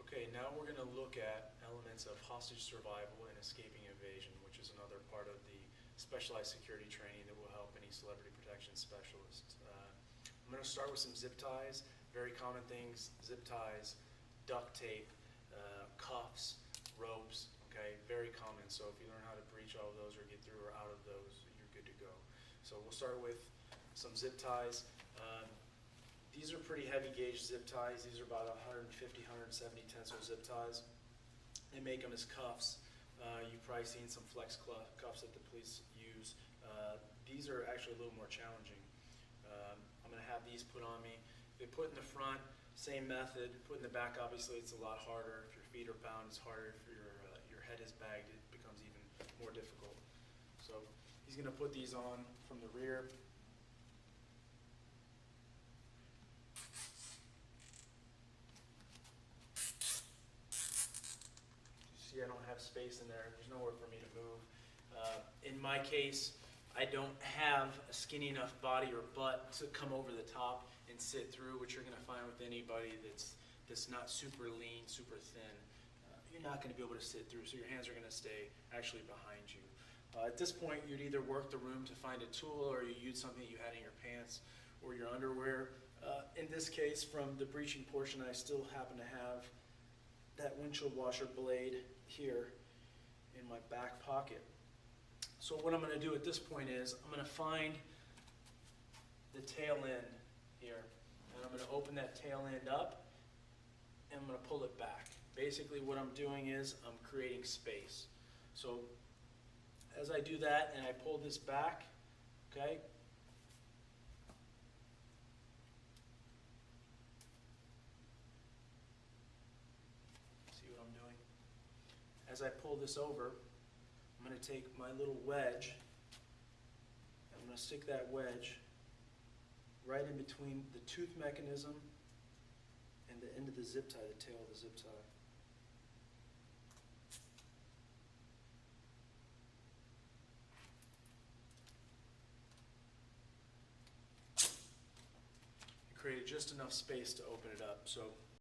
Okay, now we're going to look at elements of hostage survival and escaping evasion, which is another part of the specialized security training that will help any celebrity protection specialist. I'm going to start with some zip ties, very common things: zip ties, duct tape, cuffs, ropes. Okay, very common. So if you learn how to breach all of those or get through or out of those, you're good to go. So we'll start with some zip ties. These are pretty heavy gauge zip ties. These are about 150, 170 tensile zip ties. They make them as cuffs. You've probably seen some flex cuffs that the police use. These are actually a little more challenging. I'm going to have these put on me. If they put in the front, same method. Put in the back, obviously, it's a lot harder. If your feet are bound, it's harder. If your head is bagged, it becomes even more difficult. So he's going to put these on from the rear. I don't have space in there. There's nowhere for me to move. In my case, I don't have a skinny enough body or butt to come over the top and sit through, which you're going to find with anybody that's not super lean, super thin. You're not going to be able to sit through, so your hands are going to stay actually behind you. At this point, you'd either work the room to find a tool, or you use something that you had in your pants or your underwear. In this case, from the breaching portion, I still happen to have that windshield washer blade here in my back pocket. So what I'm going to do at this point is I'm going to find the tail end here, and I'm going to open that tail end up, and I'm going to pull it back. Basically what I'm doing is I'm creating space. So as I do that and I pull this back, okay, as I pull this over, I'm going to take my little wedge, I'm going to stick that wedge right in between the tooth mechanism and the end of the zip tie, the tail of the zip tie. I created just enough space to open it up. So